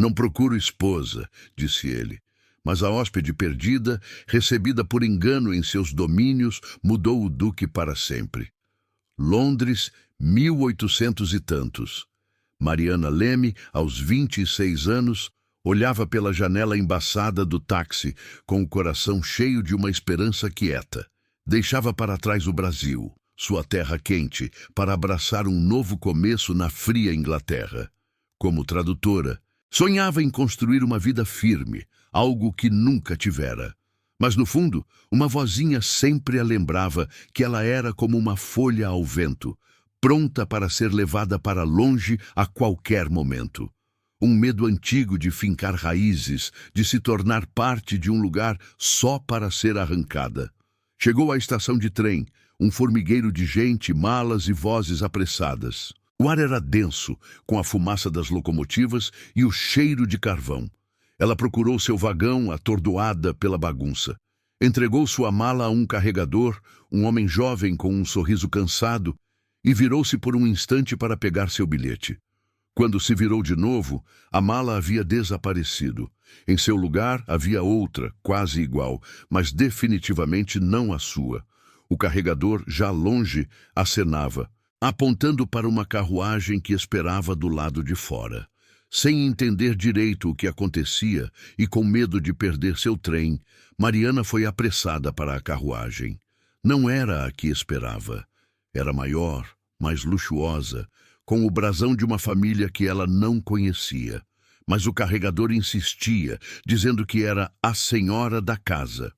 Não procuro esposa, disse ele. Mas a hóspede perdida, recebida por engano em seus domínios, mudou o duque para sempre. Londres, 1800 e tantos. Mariana Leme, aos 26 anos, olhava pela janela embaçada do táxi, com o coração cheio de uma esperança quieta. Deixava para trás o Brasil, sua terra quente, para abraçar um novo começo na fria Inglaterra. Como tradutora, sonhava em construir uma vida firme, algo que nunca tivera. Mas, no fundo, uma vozinha sempre a lembrava que ela era como uma folha ao vento, pronta para ser levada para longe a qualquer momento. Um medo antigo de fincar raízes, de se tornar parte de um lugar só para ser arrancada. Chegou à estação de trem, um formigueiro de gente, malas e vozes apressadas. O ar era denso, com a fumaça das locomotivas e o cheiro de carvão. Ela procurou seu vagão, atordoada pela bagunça. Entregou sua mala a um carregador, um homem jovem com um sorriso cansado, e virou-se por um instante para pegar seu bilhete. Quando se virou de novo, a mala havia desaparecido. Em seu lugar havia outra, quase igual, mas definitivamente não a sua. O carregador, já longe, acenava, apontando para uma carruagem que esperava do lado de fora. Sem entender direito o que acontecia e com medo de perder seu trem, Mariana foi apressada para a carruagem. Não era a que esperava. Era maior, mais luxuosa, com o brasão de uma família que ela não conhecia. Mas o carregador insistia, dizendo que era a senhora da casa.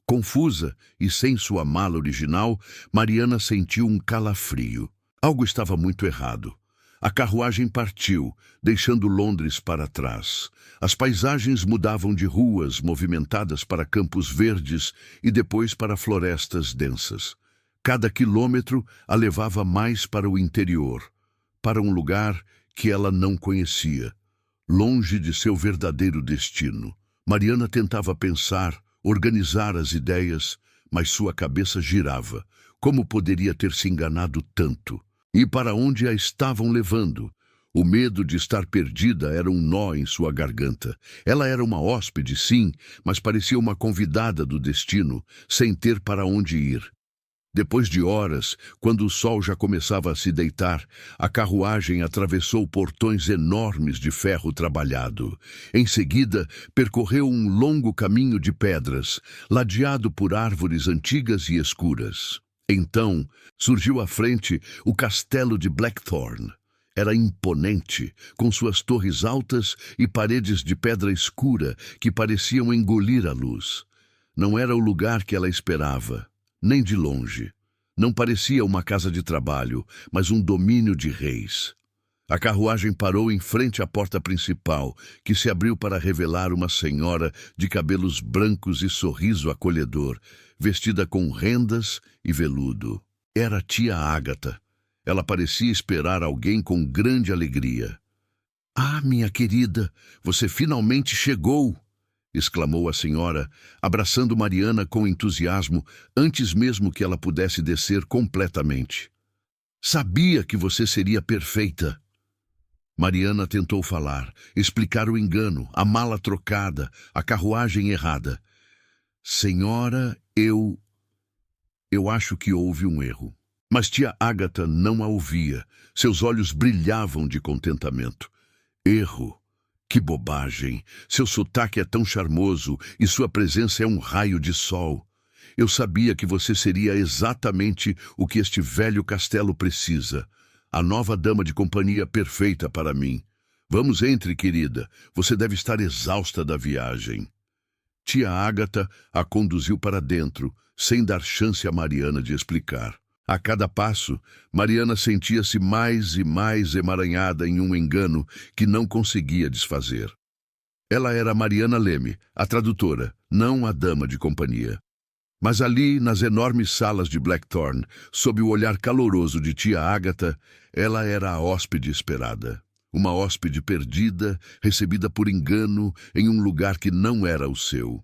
Confusa e sem sua mala original, Mariana sentiu um calafrio. Algo estava muito errado. A carruagem partiu, deixando Londres para trás. As paisagens mudavam de ruas movimentadas para campos verdes e depois para florestas densas. Cada quilômetro a levava mais para o interior, para um lugar que ela não conhecia, longe de seu verdadeiro destino. Mariana tentava pensar, organizar as ideias, mas sua cabeça girava. Como poderia ter se enganado tanto? E para onde a estavam levando? O medo de estar perdida era um nó em sua garganta. Ela era uma hóspede, sim, mas parecia uma convidada do destino, sem ter para onde ir. Depois de horas, quando o sol já começava a se deitar, a carruagem atravessou portões enormes de ferro trabalhado. Em seguida, percorreu um longo caminho de pedras, ladeado por árvores antigas e escuras. Então, surgiu à frente o castelo de Blackthorn. Era imponente, com suas torres altas e paredes de pedra escura que pareciam engolir a luz. Não era o lugar que ela esperava, nem de longe. Não parecia uma casa de trabalho, mas um domínio de reis. A carruagem parou em frente à porta principal, que se abriu para revelar uma senhora de cabelos brancos e sorriso acolhedor, vestida com rendas e veludo. Era a tia Ágata. Ela parecia esperar alguém com grande alegria. "Ah, minha querida, você finalmente chegou!" exclamou a senhora, abraçando Mariana com entusiasmo, antes mesmo que ela pudesse descer completamente. "Sabia que você seria perfeita." Mariana tentou falar, explicar o engano, a mala trocada, a carruagem errada. "Senhora, eu acho que houve um erro." Mas tia Ágata não a ouvia. Seus olhos brilhavam de contentamento. "Erro? Que bobagem! Seu sotaque é tão charmoso e sua presença é um raio de sol. Eu sabia que você seria exatamente o que este velho castelo precisa. A nova dama de companhia perfeita para mim. Vamos, entre, querida. Você deve estar exausta da viagem." Tia Ágata a conduziu para dentro, sem dar chance a Mariana de explicar. A cada passo, Mariana sentia-se mais e mais emaranhada em um engano que não conseguia desfazer. Ela era Mariana Leme, a tradutora, não a dama de companhia. Mas ali, nas enormes salas de Blackthorn, sob o olhar caloroso de tia Ágata, ela era a hóspede esperada. Uma hóspede perdida, recebida por engano em um lugar que não era o seu.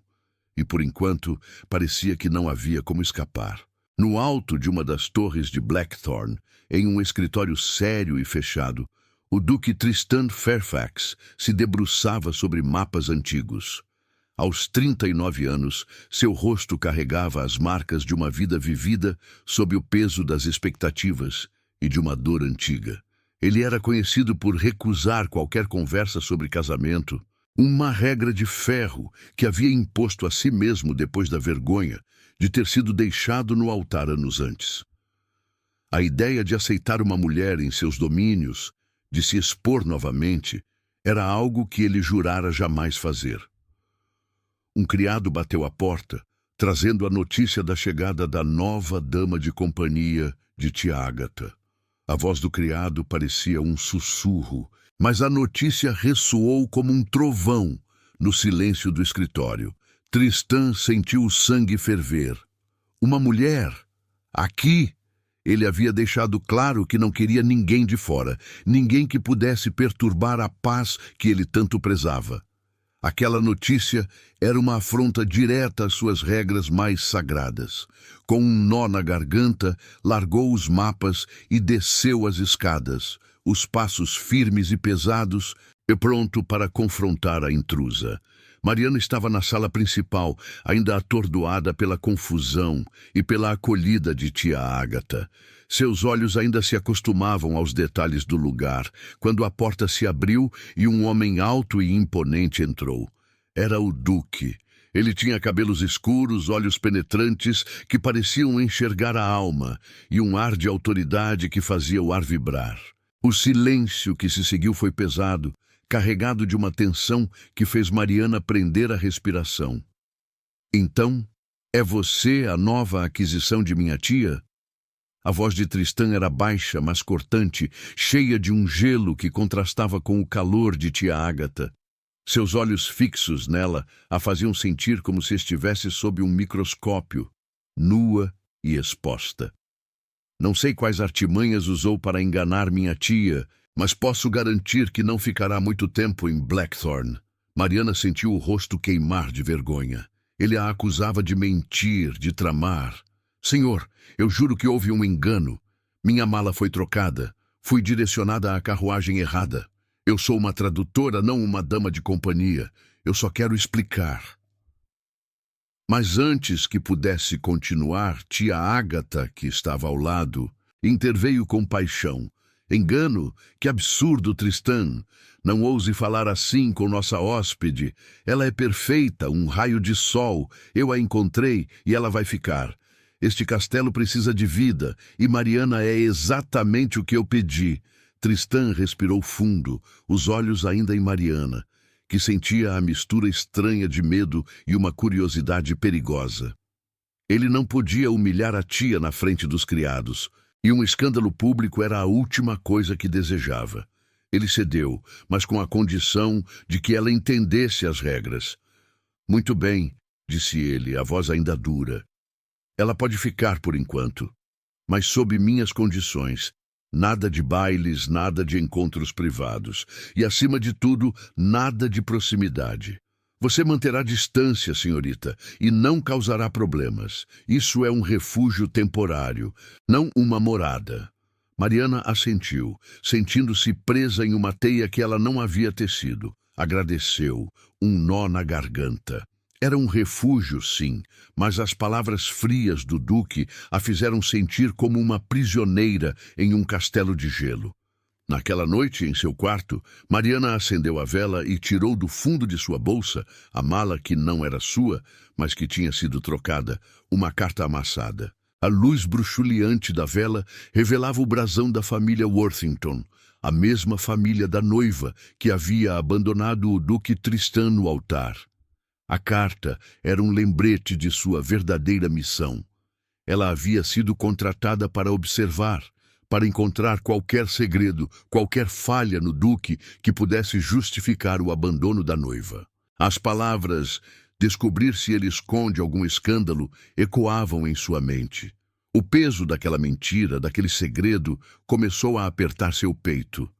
E, por enquanto, parecia que não havia como escapar. No alto de uma das torres de Blackthorn, em um escritório sério e fechado, O duque Tristan Fairfax se debruçava sobre mapas antigos. Aos 39 anos, seu rosto carregava as marcas de uma vida vivida sob o peso das expectativas e de uma dor antiga. Ele era conhecido por recusar qualquer conversa sobre casamento, uma regra de ferro que havia imposto a si mesmo depois da vergonha de ter sido deixado no altar anos antes. A ideia de aceitar uma mulher em seus domínios, de se expor novamente, era algo que ele jurara jamais fazer. Um criado bateu à porta, trazendo a notícia da chegada da nova dama de companhia de tia Ágata. A voz do criado parecia um sussurro, mas a notícia ressoou como um trovão no silêncio do escritório. Tristan sentiu o sangue ferver. Uma mulher! Aqui! Ele havia deixado claro que não queria ninguém de fora, ninguém que pudesse perturbar a paz que ele tanto prezava. Aquela notícia era uma afronta direta às suas regras mais sagradas. Com um nó na garganta, largou os mapas e desceu as escadas, os passos firmes e pesados, e pronto para confrontar a intrusa. Mariana estava na sala principal, ainda atordoada pela confusão e pela acolhida de tia Ágata. Seus olhos ainda se acostumavam aos detalhes do lugar, quando a porta se abriu e um homem alto e imponente entrou. Era o Duque. Ele tinha cabelos escuros, olhos penetrantes que pareciam enxergar a alma e um ar de autoridade que fazia o ar vibrar. O silêncio que se seguiu foi pesado, carregado de uma tensão que fez Mariana prender a respiração. Então, é você a nova aquisição de minha tia? A voz de Tristan era baixa, mas cortante, cheia de um gelo que contrastava com o calor de tia Ágata. Seus olhos fixos nela a faziam sentir como se estivesse sob um microscópio, nua e exposta. Não sei quais artimanhas usou para enganar minha tia, mas posso garantir que não ficará muito tempo em Blackthorn. Mariana sentiu o rosto queimar de vergonha. Ele a acusava de mentir, de tramar. Senhor, eu juro que houve um engano. Minha mala foi trocada. Fui direcionada à carruagem errada. Eu sou uma tradutora, não uma dama de companhia. Eu só quero explicar. Mas antes que pudesse continuar, tia Ágata, que estava ao lado, interveio com paixão. Engano? Que absurdo, Tristan! Não ouse falar assim com nossa hóspede. Ela é perfeita, um raio de sol. Eu a encontrei e ela vai ficar. Este castelo precisa de vida e Mariana é exatamente o que eu pedi. Tristan respirou fundo, os olhos ainda em Mariana, que sentia a mistura estranha de medo e uma curiosidade perigosa. Ele não podia humilhar a tia na frente dos criados, e um escândalo público era a última coisa que desejava. Ele cedeu, mas com a condição de que ela entendesse as regras. Muito bem, disse ele, a voz ainda dura. Ela pode ficar por enquanto, mas sob minhas condições. Nada de bailes, nada de encontros privados. E, acima de tudo, nada de proximidade. Você manterá distância, senhorita, e não causará problemas. Isso é um refúgio temporário, não uma morada. Mariana assentiu, sentindo-se presa em uma teia que ela não havia tecido. Agradeceu, um nó na garganta. Era um refúgio, sim, mas as palavras frias do Duque a fizeram sentir como uma prisioneira em um castelo de gelo. Naquela noite, em seu quarto, Mariana acendeu a vela e tirou do fundo de sua bolsa a mala que não era sua, mas que tinha sido trocada, uma carta amassada. A luz bruxuleante da vela revelava o brasão da família Worthington, a mesma família da noiva que havia abandonado o Duque Tristan no altar. A carta era um lembrete de sua verdadeira missão. Ela havia sido contratada para observar, para encontrar qualquer segredo, qualquer falha no Duque que pudesse justificar o abandono da noiva. As palavras, descobrir se ele esconde algum escândalo, ecoavam em sua mente. O peso daquela mentira, daquele segredo, começou a apertar seu peito.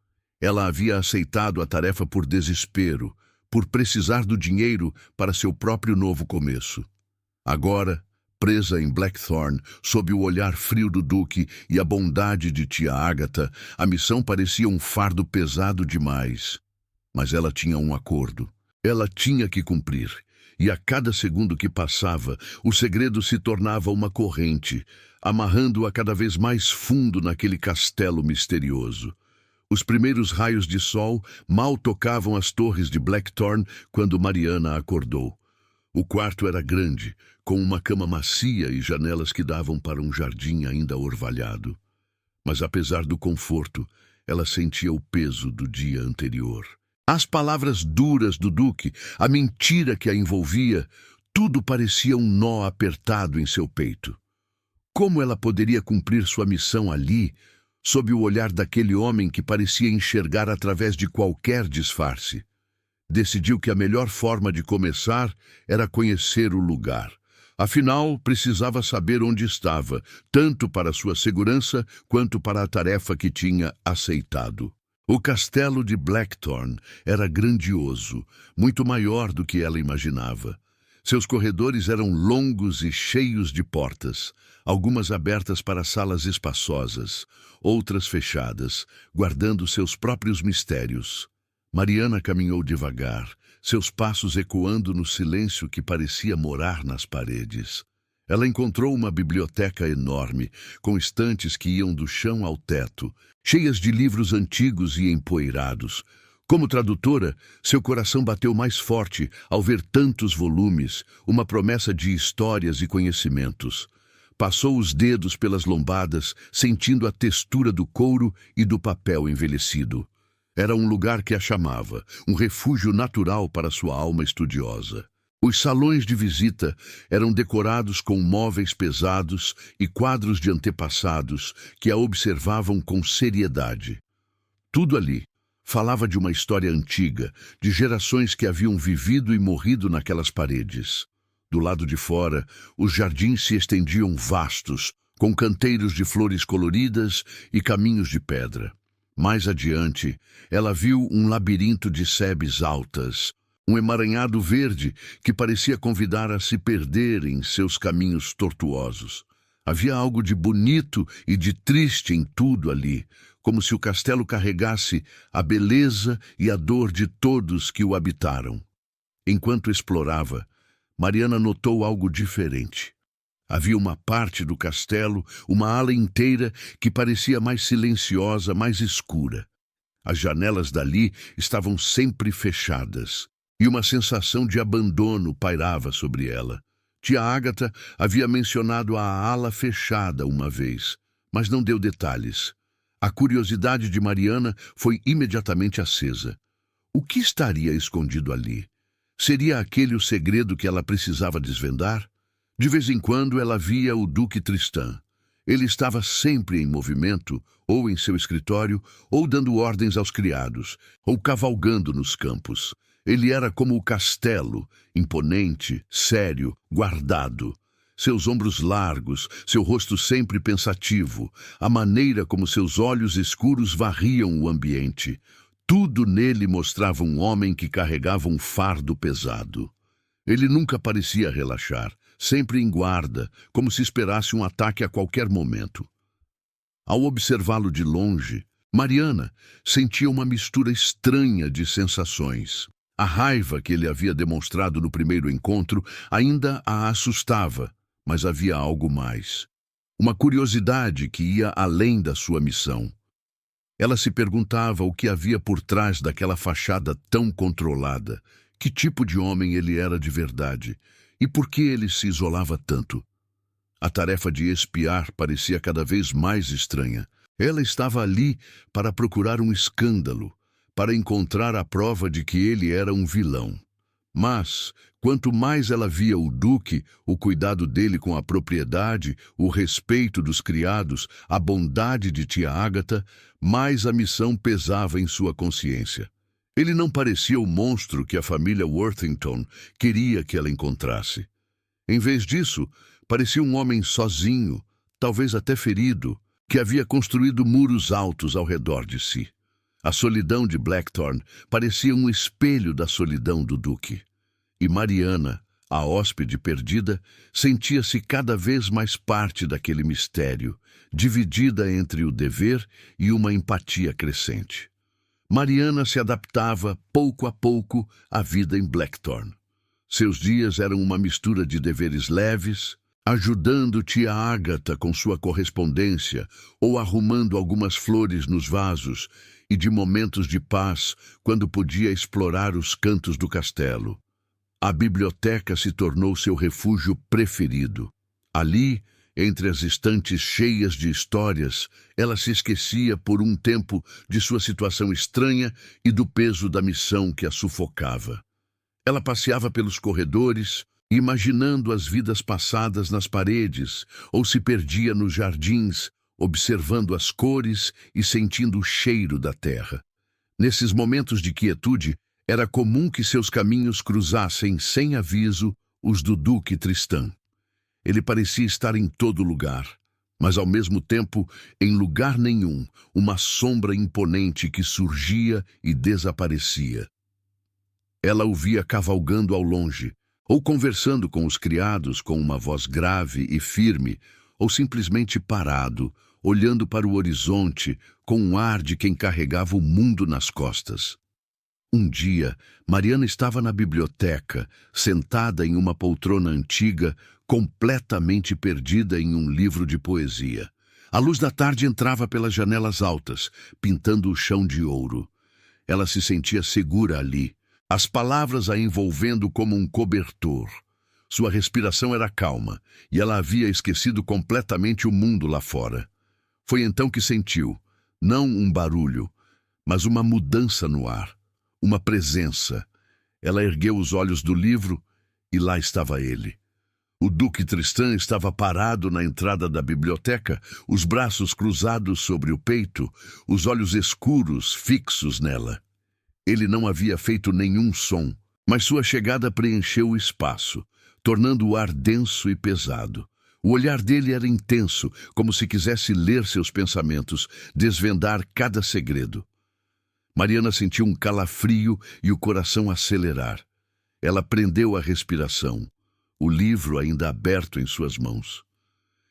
Ela havia aceitado a tarefa por desespero, por precisar do dinheiro para seu próprio novo começo. Agora, presa em Blackthorn, sob o olhar frio do Duque e a bondade de tia Agatha, a missão parecia um fardo pesado demais. Mas ela tinha um acordo. Ela tinha que cumprir. E a cada segundo que passava, o segredo se tornava uma corrente, amarrando-a cada vez mais fundo naquele castelo misterioso. Os primeiros raios de sol mal tocavam as torres de Blackthorn quando Mariana acordou. O quarto era grande, com uma cama macia e janelas que davam para um jardim ainda orvalhado. Mas apesar do conforto, ela sentia o peso do dia anterior. As palavras duras do Duque, a mentira que a envolvia, tudo parecia um nó apertado em seu peito. Como ela poderia cumprir sua missão ali, sob o olhar daquele homem que parecia enxergar através de qualquer disfarce? Decidiu que a melhor forma de começar era conhecer o lugar. Afinal, precisava saber onde estava, tanto para sua segurança quanto para a tarefa que tinha aceitado. O castelo de Blackthorn era grandioso, muito maior do que ela imaginava. Seus corredores eram longos e cheios de portas, algumas abertas para salas espaçosas, outras fechadas, guardando seus próprios mistérios. Mariana caminhou devagar, seus passos ecoando no silêncio que parecia morar nas paredes. Ela encontrou uma biblioteca enorme, com estantes que iam do chão ao teto, cheias de livros antigos e empoeirados. Como tradutora, seu coração bateu mais forte ao ver tantos volumes, uma promessa de histórias e conhecimentos. Passou os dedos pelas lombadas, sentindo a textura do couro e do papel envelhecido. Era um lugar que a chamava, um refúgio natural para sua alma estudiosa. Os salões de visita eram decorados com móveis pesados e quadros de antepassados que a observavam com seriedade. Tudo ali falava de uma história antiga, de gerações que haviam vivido e morrido naquelas paredes. Do lado de fora, os jardins se estendiam vastos, com canteiros de flores coloridas e caminhos de pedra. Mais adiante, ela viu um labirinto de sebes altas, um emaranhado verde que parecia convidar a se perder em seus caminhos tortuosos. Havia algo de bonito e de triste em tudo ali, como se o castelo carregasse a beleza e a dor de todos que o habitaram. Enquanto explorava, Mariana notou algo diferente. Havia uma parte do castelo, uma ala inteira, que parecia mais silenciosa, mais escura. As janelas dali estavam sempre fechadas, e uma sensação de abandono pairava sobre ela. Tia Agatha havia mencionado a ala fechada uma vez, mas não deu detalhes. A curiosidade de Mariana foi imediatamente acesa. O que estaria escondido ali? Seria aquele o segredo que ela precisava desvendar? De vez em quando ela via o Duque Tristan. Ele estava sempre em movimento, ou em seu escritório, ou dando ordens aos criados, ou cavalgando nos campos. Ele era como o castelo, imponente, sério, guardado. Seus ombros largos, seu rosto sempre pensativo, a maneira como seus olhos escuros varriam o ambiente. Tudo nele mostrava um homem que carregava um fardo pesado. Ele nunca parecia relaxar, sempre em guarda, como se esperasse um ataque a qualquer momento. Ao observá-lo de longe, Mariana sentia uma mistura estranha de sensações. A raiva que ele havia demonstrado no primeiro encontro ainda a assustava, mas havia algo mais. Uma curiosidade que ia além da sua missão. Ela se perguntava o que havia por trás daquela fachada tão controlada, que tipo de homem ele era de verdade, e por que ele se isolava tanto. A tarefa de espiar parecia cada vez mais estranha. Ela estava ali para procurar um escândalo, para encontrar a prova de que ele era um vilão. Mas, quanto mais ela via o Duque, o cuidado dele com a propriedade, o respeito dos criados, a bondade de tia Agatha, mais a missão pesava em sua consciência. Ele não parecia o monstro que a família Worthington queria que ela encontrasse. Em vez disso, parecia um homem sozinho, talvez até ferido, que havia construído muros altos ao redor de si. A solidão de Blackthorn parecia um espelho da solidão do Duque. E Mariana A hóspede perdida sentia-se cada vez mais parte daquele mistério, dividida entre o dever e uma empatia crescente. Mariana se adaptava, pouco a pouco, à vida em Blackthorn. Seus dias eram uma mistura de deveres leves, ajudando tia Agatha com sua correspondência ou arrumando algumas flores nos vasos, e de momentos de paz, quando podia explorar os cantos do castelo. A biblioteca se tornou seu refúgio preferido. Ali, entre as estantes cheias de histórias, ela se esquecia por um tempo de sua situação estranha e do peso da missão que a sufocava. Ela passeava pelos corredores, imaginando as vidas passadas nas paredes, ou se perdia nos jardins, observando as cores e sentindo o cheiro da terra. Nesses momentos de quietude, era comum que seus caminhos cruzassem, sem aviso, os do Duque Tristan. Ele parecia estar em todo lugar, mas ao mesmo tempo, em lugar nenhum, uma sombra imponente que surgia e desaparecia. Ela o via cavalgando ao longe, ou conversando com os criados com uma voz grave e firme, ou simplesmente parado, olhando para o horizonte com um ar de quem carregava o mundo nas costas. Um dia, Mariana estava na biblioteca, sentada em uma poltrona antiga, completamente perdida em um livro de poesia. A luz da tarde entrava pelas janelas altas, pintando o chão de ouro. Ela se sentia segura ali, as palavras a envolvendo como um cobertor. Sua respiração era calma, e ela havia esquecido completamente o mundo lá fora. Foi então que sentiu, não um barulho, mas uma mudança no ar. Uma presença. Ela ergueu os olhos do livro e lá estava ele. O Duque Tristan estava parado na entrada da biblioteca, os braços cruzados sobre o peito, os olhos escuros fixos nela. Ele não havia feito nenhum som, mas sua chegada preencheu o espaço, tornando o ar denso e pesado. O olhar dele era intenso, como se quisesse ler seus pensamentos, desvendar cada segredo. Mariana sentiu um calafrio e o coração acelerar. Ela prendeu a respiração, o livro ainda aberto em suas mãos.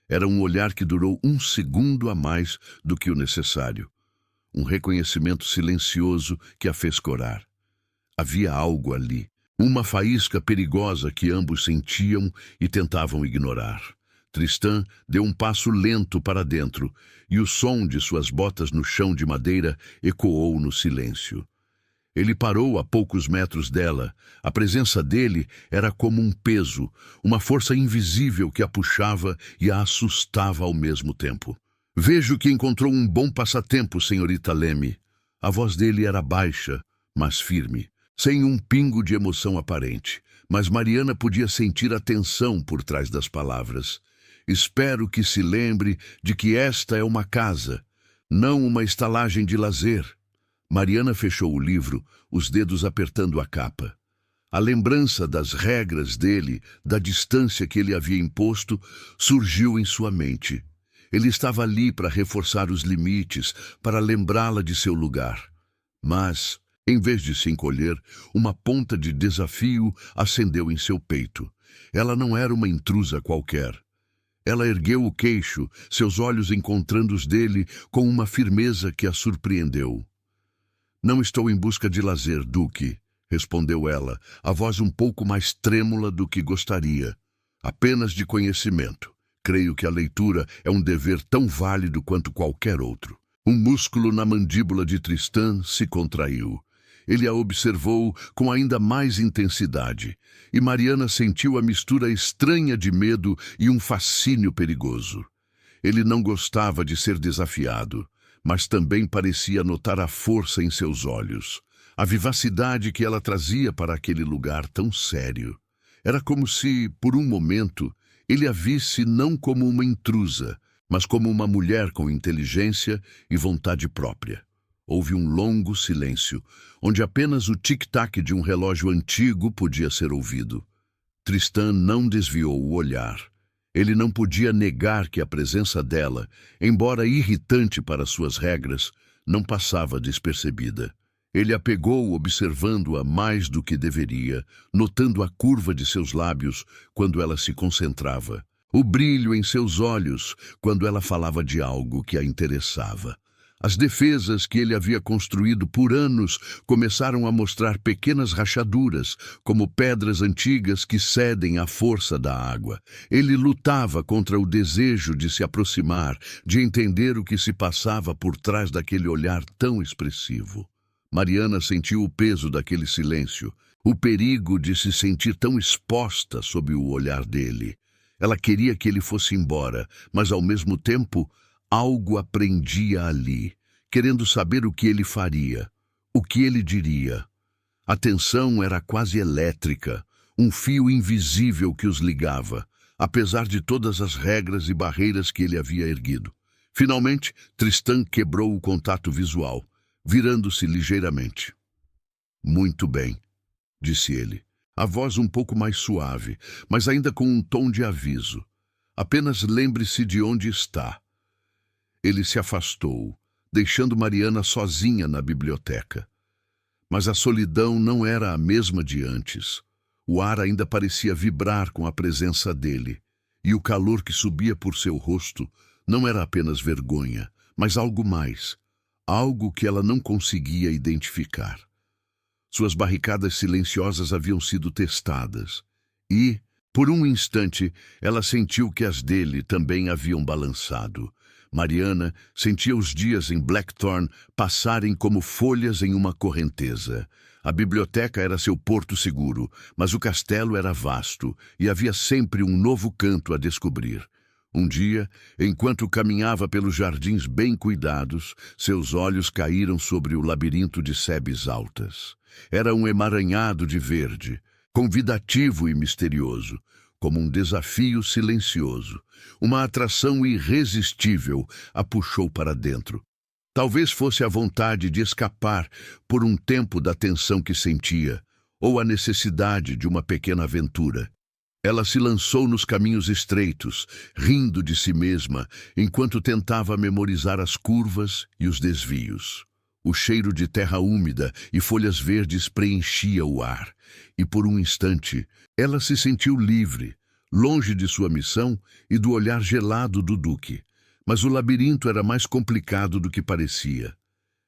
Era um olhar que durou um segundo a mais do que o necessário. Um reconhecimento silencioso que a fez corar. Havia algo ali, uma faísca perigosa que ambos sentiam e tentavam ignorar. Tristan deu um passo lento para dentro, e o som de suas botas no chão de madeira ecoou no silêncio. Ele parou a poucos metros dela. A presença dele era como um peso, uma força invisível que a puxava e a assustava ao mesmo tempo. «Vejo que encontrou um bom passatempo, senhorita Leme». A voz dele era baixa, mas firme, sem um pingo de emoção aparente, mas Mariana podia sentir a tensão por trás das palavras. «Espero que se lembre de que esta é uma casa, não uma estalagem de lazer». Mariana fechou o livro, os dedos apertando a capa. A lembrança das regras dele, da distância que ele havia imposto, surgiu em sua mente. Ele estava ali para reforçar os limites, para lembrá-la de seu lugar. Mas, em vez de se encolher, uma ponta de desafio acendeu em seu peito. Ela não era uma intrusa qualquer. Ela ergueu o queixo, seus olhos encontrando os dele com uma firmeza que a surpreendeu. «Não estou em busca de lazer, Duque», respondeu ela, a voz um pouco mais trêmula do que gostaria. «Apenas de conhecimento. Creio que a leitura é um dever tão válido quanto qualquer outro». Um músculo na mandíbula de Tristan se contraiu. Ele a observou com ainda mais intensidade, e Mariana sentiu a mistura estranha de medo e um fascínio perigoso. Ele não gostava de ser desafiado, mas também parecia notar a força em seus olhos, a vivacidade que ela trazia para aquele lugar tão sério. Era como se, por um momento, ele a visse não como uma intrusa, mas como uma mulher com inteligência e vontade própria. Houve um longo silêncio, onde apenas o tic-tac de um relógio antigo podia ser ouvido. Tristan não desviou o olhar. Ele não podia negar que a presença dela, embora irritante para suas regras, não passava despercebida. Ele a pegou, observando-a mais do que deveria, notando a curva de seus lábios quando ela se concentrava, o brilho em seus olhos quando ela falava de algo que a interessava. As defesas que ele havia construído por anos começaram a mostrar pequenas rachaduras, como pedras antigas que cedem à força da água. Ele lutava contra o desejo de se aproximar, de entender o que se passava por trás daquele olhar tão expressivo. Mariana sentiu o peso daquele silêncio, o perigo de se sentir tão exposta sob o olhar dele. Ela queria que ele fosse embora, mas ao mesmo tempo algo a prendia ali, querendo saber o que ele faria, o que ele diria. A tensão era quase elétrica, um fio invisível que os ligava, apesar de todas as regras e barreiras que ele havia erguido. Finalmente, Tristan quebrou o contato visual, virando-se ligeiramente. "Muito bem", disse ele, a voz um pouco mais suave, mas ainda com um tom de aviso. "Apenas lembre-se de onde está." Ele se afastou, deixando Mariana sozinha na biblioteca. Mas a solidão não era a mesma de antes. O ar ainda parecia vibrar com a presença dele, e o calor que subia por seu rosto não era apenas vergonha, mas algo mais, algo que ela não conseguia identificar. Suas barricadas silenciosas haviam sido testadas, e, por um instante, ela sentiu que as dele também haviam balançado. Mariana sentia os dias em Blackthorn passarem como folhas em uma correnteza. A biblioteca era seu porto seguro, mas o castelo era vasto e havia sempre um novo canto a descobrir. Um dia, enquanto caminhava pelos jardins bem cuidados, seus olhos caíram sobre o labirinto de sebes altas. Era um emaranhado de verde, convidativo e misterioso, como um desafio silencioso. Uma atração irresistível a puxou para dentro. Talvez fosse a vontade de escapar por um tempo da tensão que sentia, ou a necessidade de uma pequena aventura. Ela se lançou nos caminhos estreitos, rindo de si mesma, enquanto tentava memorizar as curvas e os desvios. O cheiro de terra úmida e folhas verdes preenchia o ar, e por um instante ela se sentiu livre, longe de sua missão e do olhar gelado do Duque. Mas o labirinto era mais complicado do que parecia.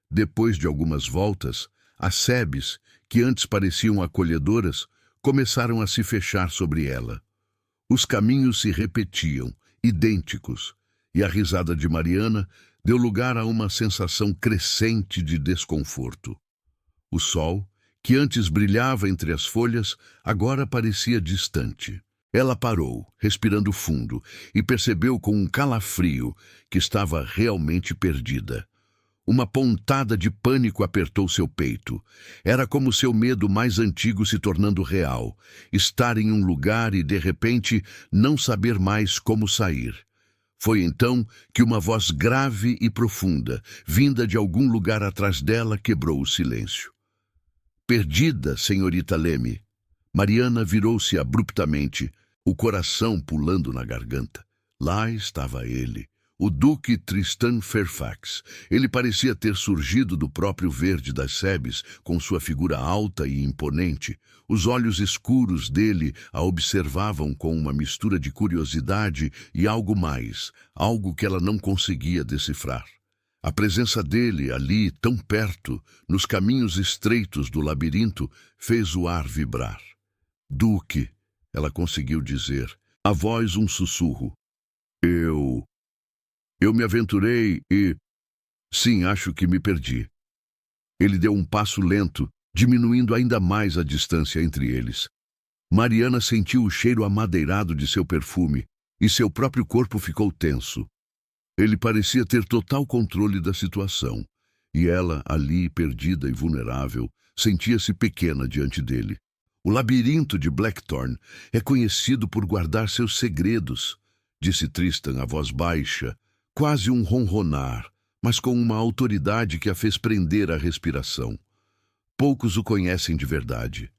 Depois de algumas voltas, as sebes, que antes pareciam acolhedoras, começaram a se fechar sobre ela. Os caminhos se repetiam, idênticos, e a risada de Mariana deu lugar a uma sensação crescente de desconforto. O sol, que antes brilhava entre as folhas, agora parecia distante. Ela parou, respirando fundo, e percebeu com um calafrio que estava realmente perdida. Uma pontada de pânico apertou seu peito. Era como seu medo mais antigo se tornando real. Estar em um lugar e, de repente, não saber mais como sair. Foi então que uma voz grave e profunda, vinda de algum lugar atrás dela, quebrou o silêncio. "Perdida, senhorita Leme." Mariana virou-se abruptamente, o coração pulando na garganta. Lá estava ele, o Duque Tristan Fairfax. Ele parecia ter surgido do próprio verde das sebes, com sua figura alta e imponente. Os olhos escuros dele a observavam com uma mistura de curiosidade e algo mais, algo que ela não conseguia decifrar. A presença dele ali, tão perto, nos caminhos estreitos do labirinto, fez o ar vibrar. "Duque", ela conseguiu dizer, a voz um sussurro. Eu me aventurei e... Sim, acho que me perdi." Ele deu um passo lento, diminuindo ainda mais a distância entre eles. Mariana sentiu o cheiro amadeirado de seu perfume e seu próprio corpo ficou tenso. Ele parecia ter total controle da situação, e ela, ali, perdida e vulnerável, sentia-se pequena diante dele. "O labirinto de Blackthorn é conhecido por guardar seus segredos", disse Tristan, a voz baixa, quase um ronronar, mas com uma autoridade que a fez prender a respiração. "Poucos o conhecem de verdade."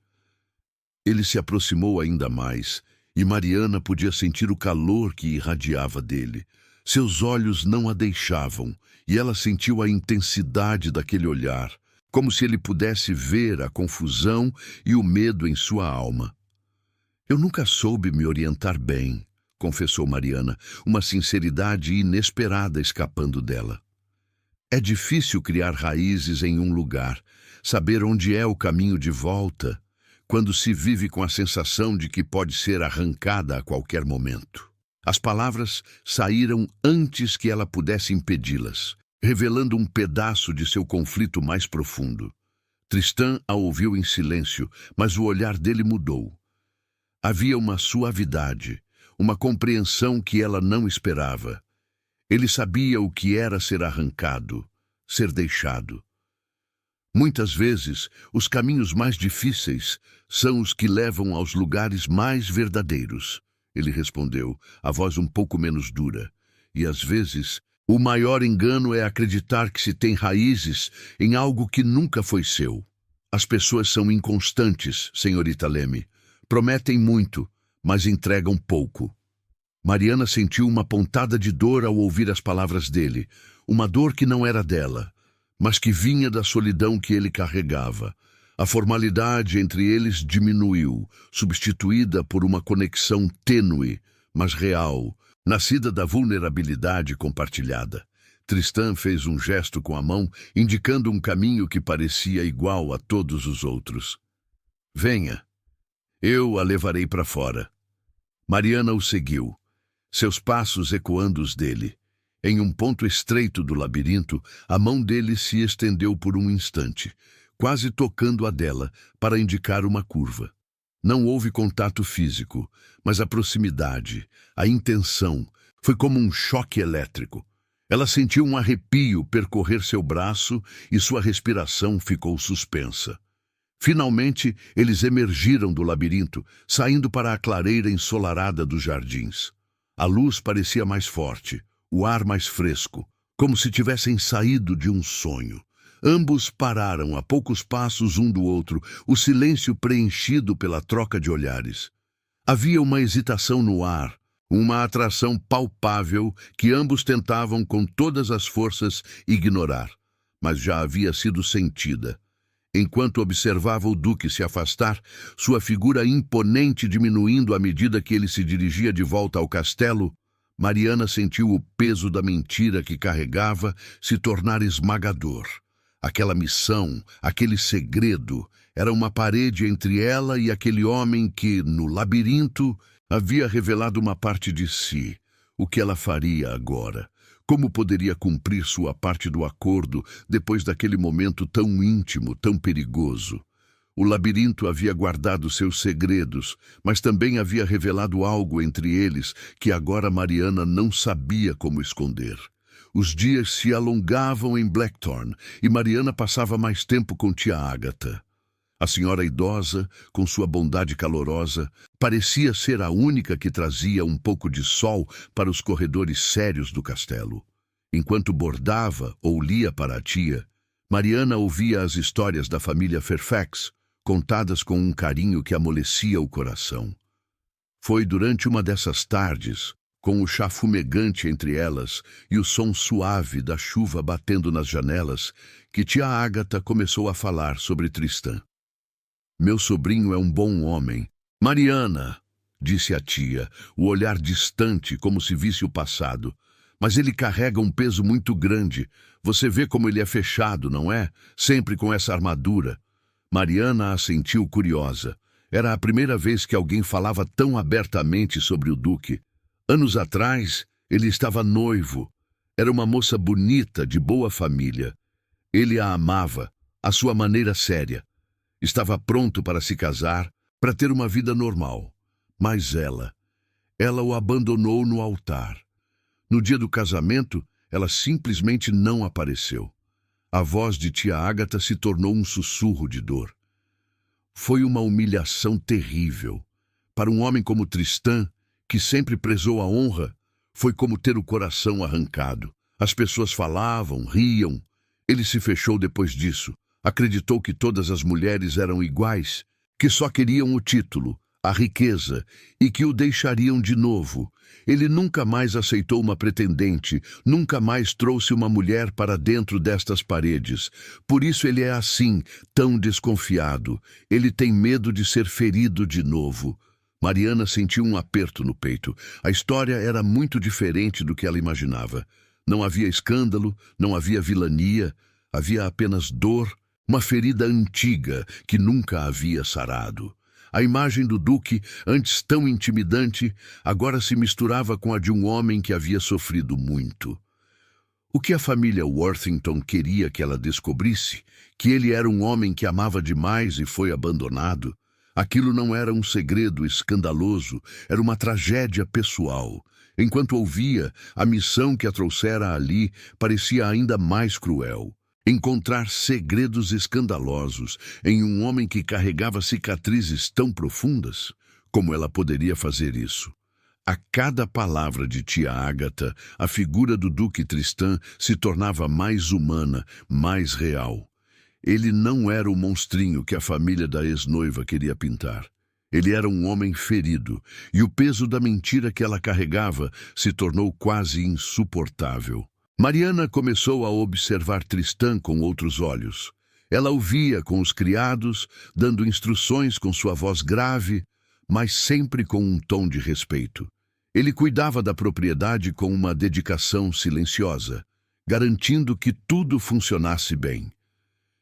Ele se aproximou ainda mais, e Mariana podia sentir o calor que irradiava dele. Seus olhos não a deixavam, e ela sentiu a intensidade daquele olhar, como se ele pudesse ver a confusão e o medo em sua alma. Eu nunca soube me orientar bem, confessou Mariana, uma sinceridade inesperada escapando dela. É difícil criar raízes em um lugar, saber onde é o caminho de volta, quando se vive com a sensação de que pode ser arrancada a qualquer momento. As palavras saíram antes que ela pudesse impedi-las, revelando um pedaço de seu conflito mais profundo. Tristan a ouviu em silêncio, mas o olhar dele mudou. Havia uma suavidade, uma compreensão que ela não esperava. Ele sabia o que era ser arrancado, ser deixado. Muitas vezes, os caminhos mais difíceis são os que levam aos lugares mais verdadeiros, ele respondeu, a voz um pouco menos dura. E às vezes, o maior engano é acreditar que se tem raízes em algo que nunca foi seu. As pessoas são inconstantes, senhorita Leme. Prometem muito, mas entregam pouco. Mariana sentiu uma pontada de dor ao ouvir as palavras dele, uma dor que não era dela, mas que vinha da solidão que ele carregava. A formalidade entre eles diminuiu, substituída por uma conexão tênue, mas real, nascida da vulnerabilidade compartilhada. Tristan fez um gesto com a mão, indicando um caminho que parecia igual a todos os outros. Venha. Eu a levarei para fora. Mariana o seguiu, seus passos ecoando os dele. Em um ponto estreito do labirinto, a mão dele se estendeu por um instante, quase tocando a dela, para indicar uma curva. Não houve contato físico, mas a proximidade, a intenção, foi como um choque elétrico. Ela sentiu um arrepio percorrer seu braço e sua respiração ficou suspensa. Finalmente, eles emergiram do labirinto, saindo para a clareira ensolarada dos jardins. A luz parecia mais forte, o ar mais fresco, como se tivessem saído de um sonho. Ambos pararam a poucos passos um do outro, o silêncio preenchido pela troca de olhares. Havia uma hesitação no ar, uma atração palpável que ambos tentavam com todas as forças ignorar, mas já havia sido sentida. Enquanto observava o duque se afastar, sua figura imponente diminuindo à medida que ele se dirigia de volta ao castelo, Mariana sentiu o peso da mentira que carregava se tornar esmagador. Aquela missão, aquele segredo, era uma parede entre ela e aquele homem que, no labirinto, havia revelado uma parte de si. O que ela faria agora? Como poderia cumprir sua parte do acordo depois daquele momento tão íntimo, tão perigoso? O labirinto havia guardado seus segredos, mas também havia revelado algo entre eles que agora Mariana não sabia como esconder. Os dias se alongavam em Blackthorn e Mariana passava mais tempo com tia Agatha. A senhora idosa, com sua bondade calorosa, parecia ser a única que trazia um pouco de sol para os corredores sérios do castelo. Enquanto bordava ou lia para a tia, Mariana ouvia as histórias da família Fairfax, contadas com um carinho que amolecia o coração. Foi durante uma dessas tardes, com o chá fumegante entre elas e o som suave da chuva batendo nas janelas, que tia Agatha começou a falar sobre Tristan. Meu sobrinho é um bom homem. Mariana, disse a tia, o olhar distante como se visse o passado. Mas ele carrega um peso muito grande. Você vê como ele é fechado, não é? Sempre com essa armadura. Mariana assentiu curiosa. Era a primeira vez que alguém falava tão abertamente sobre o duque. Anos atrás, ele estava noivo. Era uma moça bonita, de boa família. Ele a amava, à sua maneira séria. Estava pronto para se casar, para ter uma vida normal. Mas ela o abandonou no altar. No dia do casamento, ela simplesmente não apareceu. A voz de tia Agatha se tornou um sussurro de dor. Foi uma humilhação terrível. Para um homem como Tristan, que sempre prezou a honra, foi como ter o coração arrancado. As pessoas falavam, riam. Ele se fechou depois disso. Acreditou que todas as mulheres eram iguais, que só queriam o título, a riqueza e que o deixariam de novo. Ele nunca mais aceitou uma pretendente, nunca mais trouxe uma mulher para dentro destas paredes. Por isso ele é assim, tão desconfiado. Ele tem medo de ser ferido de novo. Mariana sentiu um aperto no peito. A história era muito diferente do que ela imaginava. Não havia escândalo, não havia vilania, havia apenas dor, uma ferida antiga que nunca havia sarado. A imagem do Duque, antes tão intimidante, agora se misturava com a de um homem que havia sofrido muito. O que a família Worthington queria que ela descobrisse? Que ele era um homem que amava demais e foi abandonado. Aquilo não era um segredo escandaloso, era uma tragédia pessoal. Enquanto ouvia, a missão que a trouxera ali parecia ainda mais cruel. Encontrar segredos escandalosos em um homem que carregava cicatrizes tão profundas? Como ela poderia fazer isso? A cada palavra de tia Ágata, a figura do Duque Tristan se tornava mais humana, mais real. Ele não era o monstrinho que a família da ex-noiva queria pintar. Ele era um homem ferido, e o peso da mentira que ela carregava se tornou quase insuportável. Mariana começou a observar Tristan com outros olhos. Ela o via com os criados, dando instruções com sua voz grave, mas sempre com um tom de respeito. Ele cuidava da propriedade com uma dedicação silenciosa, garantindo que tudo funcionasse bem.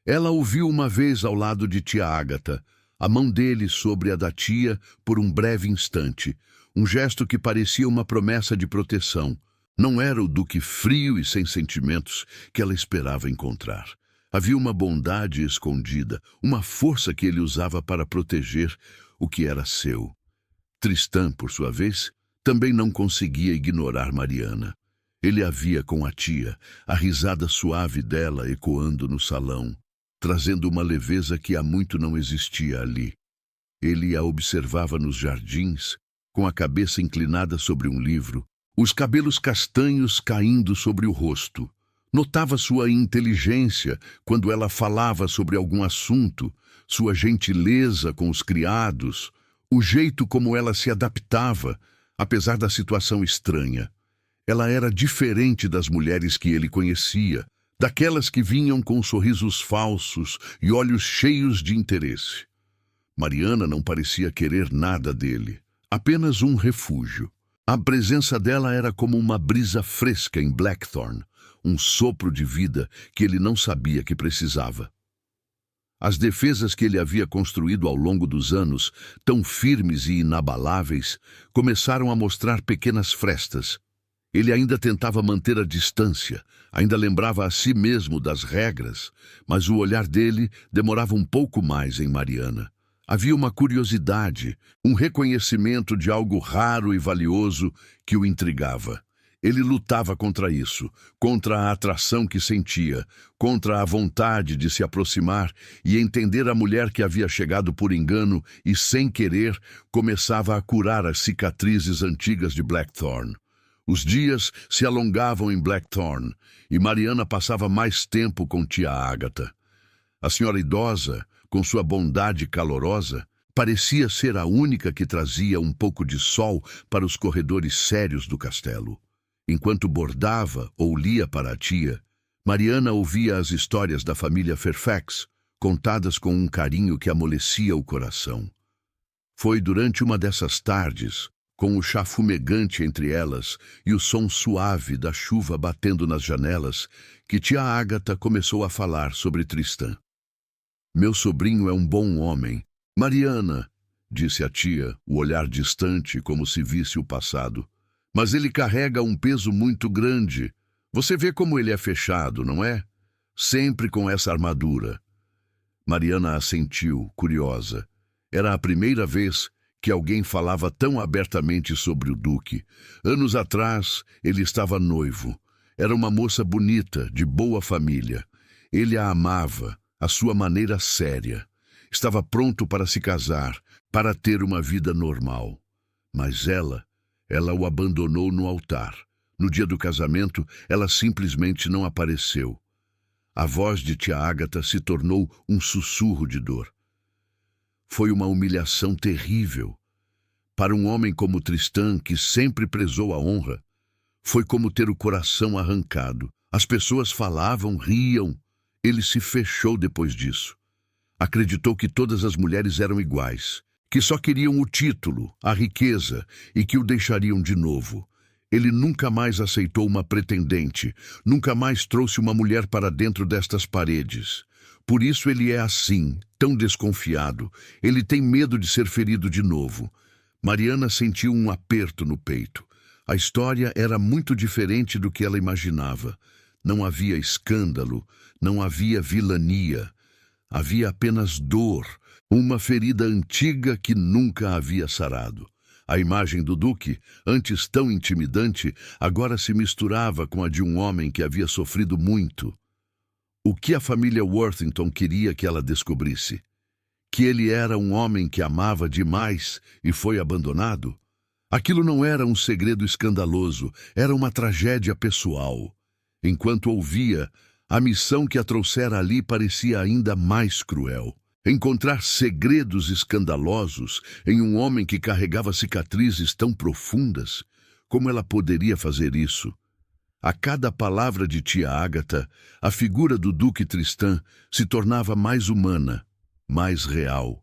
Ela o viu uma vez ao lado de tia Ágata, a mão dele sobre a da tia por um breve instante, um gesto que parecia uma promessa de proteção. Não era o Duque frio e sem sentimentos que ela esperava encontrar. Havia uma bondade escondida, uma força que ele usava para proteger o que era seu. Tristan, por sua vez, também não conseguia ignorar Mariana. Ele a via com a tia, a risada suave dela ecoando no salão, trazendo uma leveza que há muito não existia ali. Ele a observava nos jardins, com a cabeça inclinada sobre um livro, os cabelos castanhos caindo sobre o rosto. Notava sua inteligência quando ela falava sobre algum assunto, sua gentileza com os criados, o jeito como ela se adaptava, apesar da situação estranha. Ela era diferente das mulheres que ele conhecia, daquelas que vinham com sorrisos falsos e olhos cheios de interesse. Mariana não parecia querer nada dele, apenas um refúgio. A presença dela era como uma brisa fresca em Blackthorn, um sopro de vida que ele não sabia que precisava. As defesas que ele havia construído ao longo dos anos, tão firmes e inabaláveis, começaram a mostrar pequenas frestas. Ele ainda tentava manter a distância, ainda lembrava a si mesmo das regras, mas o olhar dele demorava um pouco mais em Mariana. Havia uma curiosidade, um reconhecimento de algo raro e valioso que o intrigava. Ele lutava contra isso, contra a atração que sentia, contra a vontade de se aproximar e entender a mulher que havia chegado por engano e, sem querer, começava a curar as cicatrizes antigas de Blackthorn. Os dias se alongavam em Blackthorn e Mariana passava mais tempo com tia Ágata. A senhora idosa, com sua bondade calorosa, parecia ser a única que trazia um pouco de sol para os corredores sérios do castelo. Enquanto bordava ou lia para a tia, Mariana ouvia as histórias da família Fairfax, contadas com um carinho que amolecia o coração. Foi durante uma dessas tardes, com o chá fumegante entre elas e o som suave da chuva batendo nas janelas, que tia Ágata começou a falar sobre Tristan. Meu sobrinho é um bom homem. Mariana, disse a tia, o olhar distante como se visse o passado. Mas ele carrega um peso muito grande. Você vê como ele é fechado, não é? Sempre com essa armadura. Mariana assentiu, curiosa. Era a primeira vez que alguém falava tão abertamente sobre o Duque. Anos atrás, ele estava noivo. Era uma moça bonita, de boa família. Ele a amava, à sua maneira séria. Estava pronto para se casar, para ter uma vida normal. Mas ela o abandonou no altar. No dia do casamento, ela simplesmente não apareceu. A voz de tia Ágata se tornou um sussurro de dor. Foi uma humilhação terrível. Para um homem como Tristan, que sempre prezou a honra, foi como ter o coração arrancado. As pessoas falavam, riam. Ele se fechou depois disso. Acreditou que todas as mulheres eram iguais, que só queriam o título, a riqueza e que o deixariam de novo. Ele nunca mais aceitou uma pretendente, nunca mais trouxe uma mulher para dentro destas paredes. Por isso ele é assim, tão desconfiado. Ele tem medo de ser ferido de novo. Mariana sentiu um aperto no peito. A história era muito diferente do que ela imaginava. Não havia escândalo, não havia vilania. Havia apenas dor, uma ferida antiga que nunca havia sarado. A imagem do Duque, antes tão intimidante, agora se misturava com a de um homem que havia sofrido muito. O que a família Worthington queria que ela descobrisse? Que ele era um homem que amava demais e foi abandonado? Aquilo não era um segredo escandaloso, era uma tragédia pessoal. Enquanto ouvia, a missão que a trouxera ali parecia ainda mais cruel. Encontrar segredos escandalosos em um homem que carregava cicatrizes tão profundas. Como ela poderia fazer isso? A cada palavra de tia Ágata, a figura do Duque Tristan se tornava mais humana, mais real.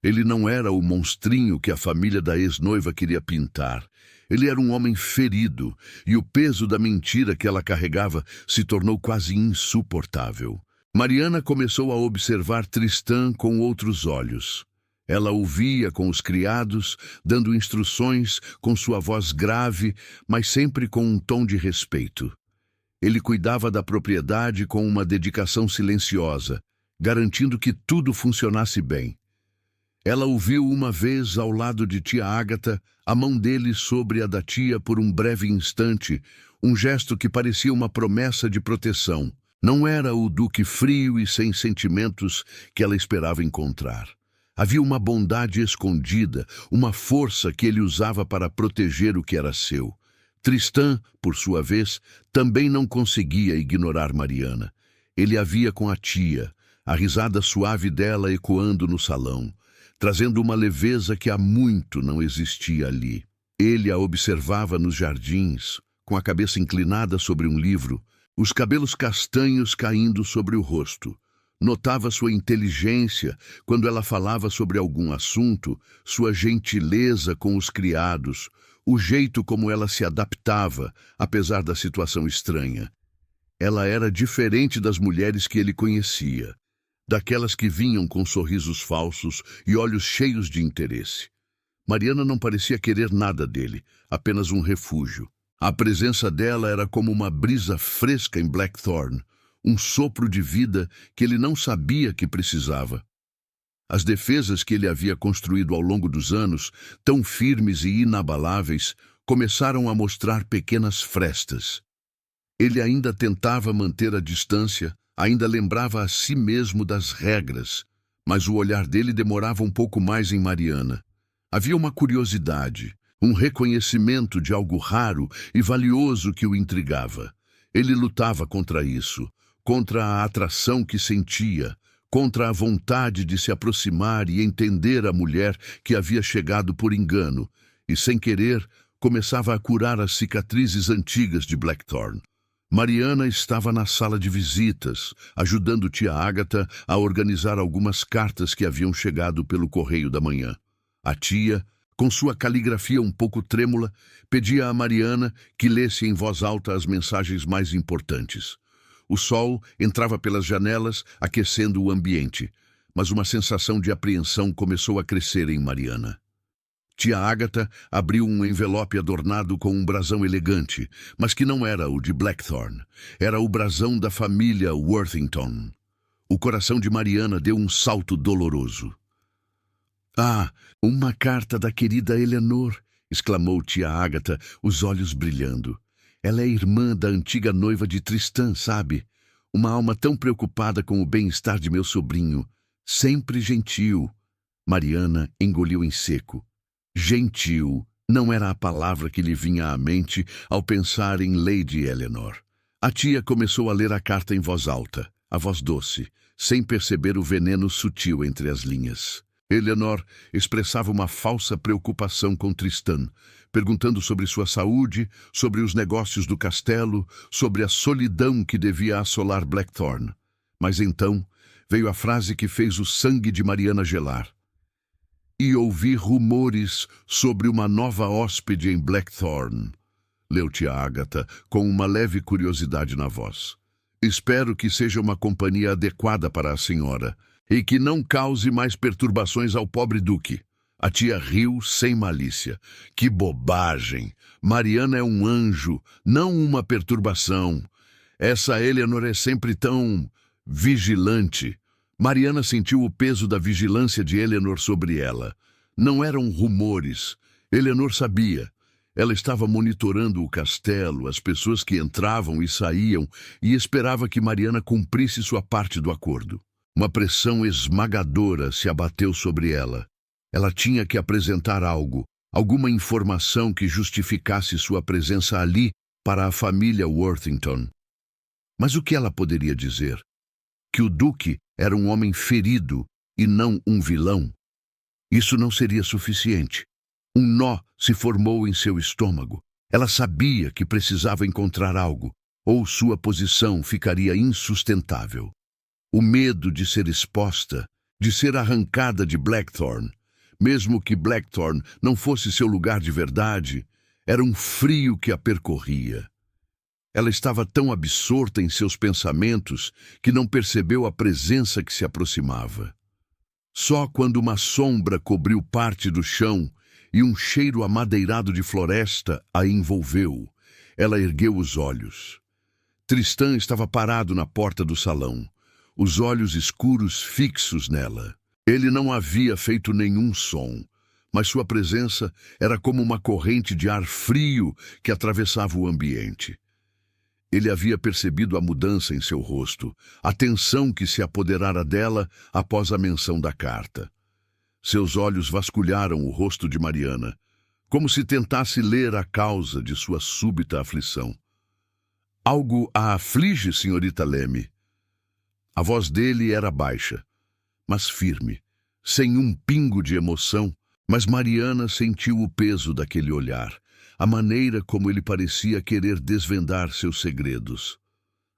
Ele não era o monstrinho que a família da ex-noiva queria pintar. Ele era um homem ferido, e o peso da mentira que ela carregava se tornou quase insuportável. Mariana começou a observar Tristan com outros olhos. Ela o via com os criados, dando instruções com sua voz grave, mas sempre com um tom de respeito. Ele cuidava da propriedade com uma dedicação silenciosa, garantindo que tudo funcionasse bem. Ela o viu uma vez ao lado de tia Ágata, a mão dele sobre a da tia por um breve instante, um gesto que parecia uma promessa de proteção. Não era o Duque frio e sem sentimentos que ela esperava encontrar. Havia uma bondade escondida, uma força que ele usava para proteger o que era seu. Tristan, por sua vez, também não conseguia ignorar Mariana. Ele a via com a tia, a risada suave dela ecoando no salão, trazendo uma leveza que há muito não existia ali. Ele a observava nos jardins, com a cabeça inclinada sobre um livro, os cabelos castanhos caindo sobre o rosto. Notava sua inteligência quando ela falava sobre algum assunto, sua gentileza com os criados, o jeito como ela se adaptava, apesar da situação estranha. Ela era diferente das mulheres que ele conhecia, daquelas que vinham com sorrisos falsos e olhos cheios de interesse. Mariana não parecia querer nada dele, apenas um refúgio. A presença dela era como uma brisa fresca em Blackthorn, um sopro de vida que ele não sabia que precisava. As defesas que ele havia construído ao longo dos anos, tão firmes e inabaláveis, começaram a mostrar pequenas frestas. Ele ainda tentava manter a distância, ainda lembrava a si mesmo das regras, mas o olhar dele demorava um pouco mais em Mariana. Havia uma curiosidade, um reconhecimento de algo raro e valioso que o intrigava. Ele lutava contra isso, contra a atração que sentia, contra a vontade de se aproximar e entender a mulher que havia chegado por engano, e sem querer, começava a curar as cicatrizes antigas de Blackthorn. Mariana estava na sala de visitas, ajudando tia Ágata a organizar algumas cartas que haviam chegado pelo correio da manhã. A tia, com sua caligrafia um pouco trêmula, pedia a Mariana que lesse em voz alta as mensagens mais importantes. O sol entrava pelas janelas, aquecendo o ambiente, mas uma sensação de apreensão começou a crescer em Mariana. Tia Ágata abriu um envelope adornado com um brasão elegante, mas que não era o de Blackthorn. Era o brasão da família Worthington. O coração de Mariana deu um salto doloroso. "Ah, uma carta da querida Eleanor!" exclamou tia Ágata, os olhos brilhando. "Ela é irmã da antiga noiva de Tristan, sabe? Uma alma tão preocupada com o bem-estar de meu sobrinho. Sempre gentil." Mariana engoliu em seco. Gentil não era a palavra que lhe vinha à mente ao pensar em Lady Eleanor. A tia começou a ler a carta em voz alta, a voz doce, sem perceber o veneno sutil entre as linhas. Eleanor expressava uma falsa preocupação com Tristan, perguntando sobre sua saúde, sobre os negócios do castelo, sobre a solidão que devia assolar Blackthorn. Mas então veio a frase que fez o sangue de Mariana gelar. E ouvi rumores sobre uma nova hóspede em Blackthorn, leu tia Agatha, com uma leve curiosidade na voz. Espero que seja uma companhia adequada para a senhora e que não cause mais perturbações ao pobre duque. A tia riu sem malícia. Que bobagem! Mariana é um anjo, não uma perturbação. Essa Eleanor é sempre tão vigilante. Mariana sentiu o peso da vigilância de Eleanor sobre ela. Não eram rumores. Eleanor sabia. Ela estava monitorando o castelo, as pessoas que entravam e saíam, e esperava que Mariana cumprisse sua parte do acordo. Uma pressão esmagadora se abateu sobre ela. Ela tinha que apresentar algo, alguma informação que justificasse sua presença ali para a família Worthington. Mas o que ela poderia dizer? Que o duque era um homem ferido e não um vilão? Isso não seria suficiente. Um nó se formou em seu estômago. Ela sabia que precisava encontrar algo, ou sua posição ficaria insustentável. O medo de ser exposta, de ser arrancada de Blackthorn, mesmo que Blackthorn não fosse seu lugar de verdade, era um frio que a percorria. Ela estava tão absorta em seus pensamentos que não percebeu a presença que se aproximava. Só quando uma sombra cobriu parte do chão e um cheiro amadeirado de floresta a envolveu, ela ergueu os olhos. Tristan estava parado na porta do salão, os olhos escuros fixos nela. Ele não havia feito nenhum som, mas sua presença era como uma corrente de ar frio que atravessava o ambiente. Ele havia percebido a mudança em seu rosto, a tensão que se apoderara dela após a menção da carta. Seus olhos vasculharam o rosto de Mariana, como se tentasse ler a causa de sua súbita aflição. Algo a aflige, senhorita Leme. A voz dele era baixa, mas firme, sem um pingo de emoção, mas Mariana sentiu o peso daquele olhar, a maneira como ele parecia querer desvendar seus segredos.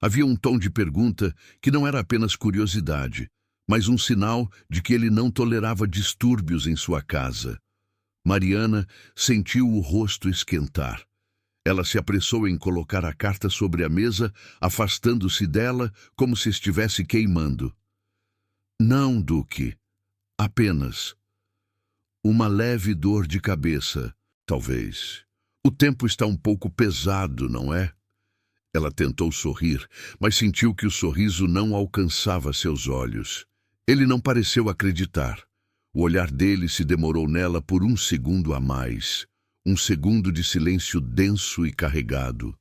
Havia um tom de pergunta que não era apenas curiosidade, mas um sinal de que ele não tolerava distúrbios em sua casa. Mariana sentiu o rosto esquentar. Ela se apressou em colocar a carta sobre a mesa, afastando-se dela como se estivesse queimando. Não, Duque. Apenas uma leve dor de cabeça, talvez. O tempo está um pouco pesado, não é? Ela tentou sorrir, mas sentiu que o sorriso não alcançava seus olhos. Ele não pareceu acreditar. O olhar dele se demorou nela por um segundo a mais. Um segundo de silêncio denso e carregado.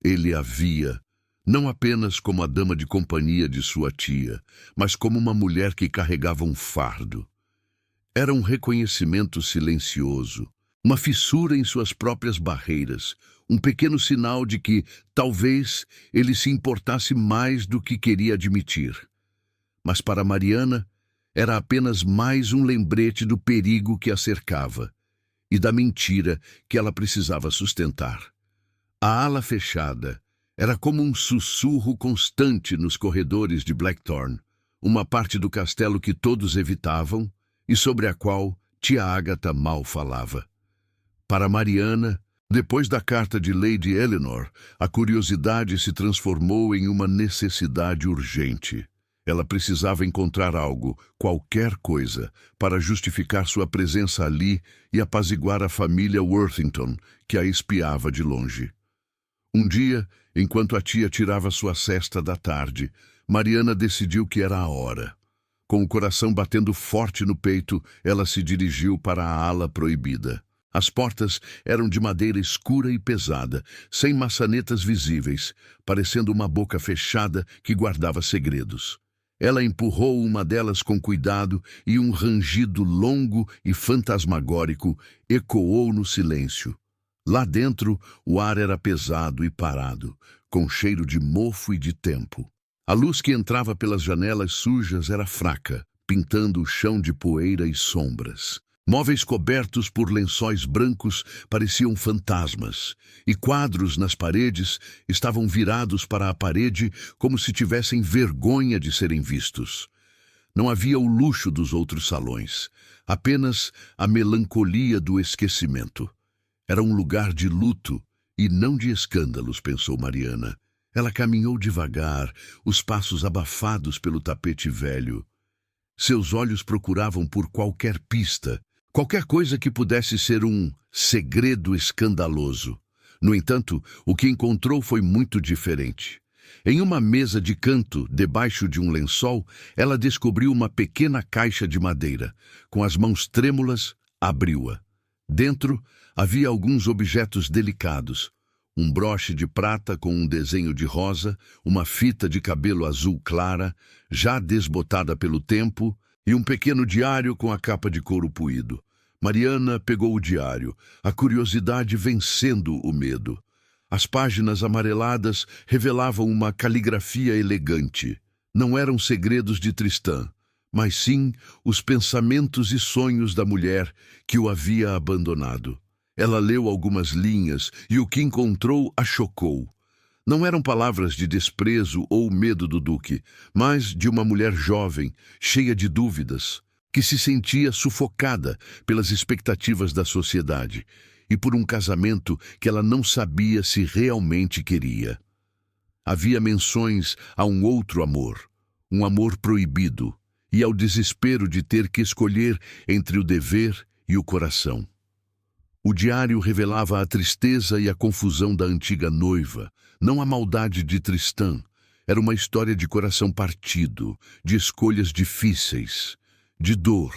Ele a via, não apenas como a dama de companhia de sua tia, mas como uma mulher que carregava um fardo. Era um reconhecimento silencioso, uma fissura em suas próprias barreiras, um pequeno sinal de que, talvez, ele se importasse mais do que queria admitir. Mas para Mariana, era apenas mais um lembrete do perigo que a cercava e da mentira que ela precisava sustentar. A ala fechada era como um sussurro constante nos corredores de Blackthorn, uma parte do castelo que todos evitavam e sobre a qual tia Agatha mal falava. Para Mariana, depois da carta de Lady Eleanor, a curiosidade se transformou em uma necessidade urgente. Ela precisava encontrar algo, qualquer coisa, para justificar sua presença ali e apaziguar a família Worthington, que a espiava de longe. Um dia, enquanto a tia tirava sua cesta da tarde, Mariana decidiu que era a hora. Com o coração batendo forte no peito, ela se dirigiu para a ala proibida. As portas eram de madeira escura e pesada, sem maçanetas visíveis, parecendo uma boca fechada que guardava segredos. Ela empurrou uma delas com cuidado e um rangido longo e fantasmagórico ecoou no silêncio. Lá dentro, o ar era pesado e parado, com cheiro de mofo e de tempo. A luz que entrava pelas janelas sujas era fraca, pintando o chão de poeira e sombras. Móveis cobertos por lençóis brancos pareciam fantasmas, e quadros nas paredes estavam virados para a parede como se tivessem vergonha de serem vistos. Não havia o luxo dos outros salões, apenas a melancolia do esquecimento. Era um lugar de luto e não de escândalos, pensou Mariana. Ela caminhou devagar, os passos abafados pelo tapete velho. Seus olhos procuravam por qualquer pista, qualquer coisa que pudesse ser um segredo escandaloso. No entanto, o que encontrou foi muito diferente. Em uma mesa de canto, debaixo de um lençol, ela descobriu uma pequena caixa de madeira. Com as mãos trêmulas, abriu-a. Dentro, havia alguns objetos delicados. Um broche de prata com um desenho de rosa, uma fita de cabelo azul clara, já desbotada pelo tempo, e um pequeno diário com a capa de couro puído. Mariana pegou o diário, a curiosidade vencendo o medo. As páginas amareladas revelavam uma caligrafia elegante. Não eram segredos de Tristan, mas sim os pensamentos e sonhos da mulher que o havia abandonado. Ela leu algumas linhas e o que encontrou a chocou. Não eram palavras de desprezo ou medo do Duque, mas de uma mulher jovem, cheia de dúvidas, que se sentia sufocada pelas expectativas da sociedade e por um casamento que ela não sabia se realmente queria. Havia menções a um outro amor, um amor proibido, e ao desespero de ter que escolher entre o dever e o coração. O diário revelava a tristeza e a confusão da antiga noiva, não a maldade de Tristan. Era uma história de coração partido, de escolhas difíceis, de dor.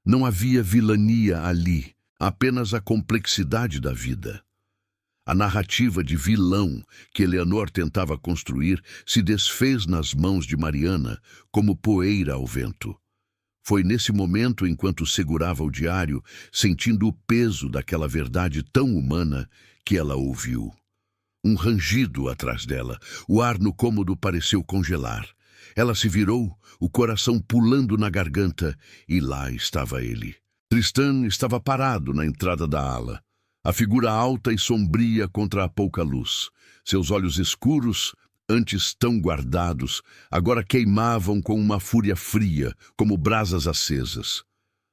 Não havia vilania ali, apenas a complexidade da vida. A narrativa de vilão que Eleanor tentava construir se desfez nas mãos de Mariana como poeira ao vento. Foi nesse momento, enquanto segurava o diário, sentindo o peso daquela verdade tão humana, que ela ouviu. Um rangido atrás dela. O ar no cômodo pareceu congelar. Ela se virou, o coração pulando na garganta, e lá estava ele. Tristan estava parado na entrada da ala. A figura alta e sombria contra a pouca luz. Seus olhos escuros, antes tão guardados, agora queimavam com uma fúria fria, como brasas acesas.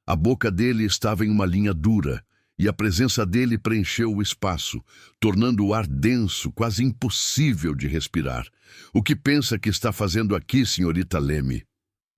A boca dele estava em uma linha dura, e a presença dele preencheu o espaço, tornando o ar denso, quase impossível de respirar. O que pensa que está fazendo aqui, senhorita Leme?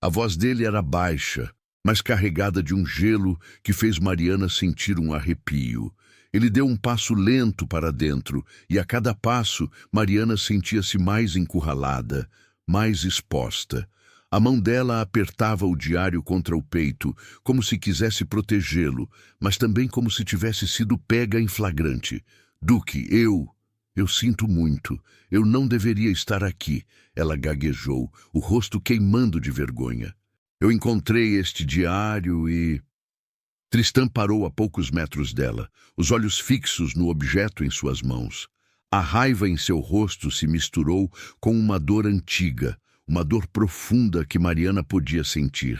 A voz dele era baixa, mas carregada de um gelo que fez Mariana sentir um arrepio. Ele deu um passo lento para dentro, e a cada passo, Mariana sentia-se mais encurralada, mais exposta. A mão dela apertava o diário contra o peito, como se quisesse protegê-lo, mas também como se tivesse sido pega em flagrante. Duque, eu sinto muito. Eu não deveria estar aqui, ela gaguejou, o rosto queimando de vergonha. Eu encontrei este diário e... Tristan parou a poucos metros dela, os olhos fixos no objeto em suas mãos. A raiva em seu rosto se misturou com uma dor antiga, uma dor profunda que Mariana podia sentir.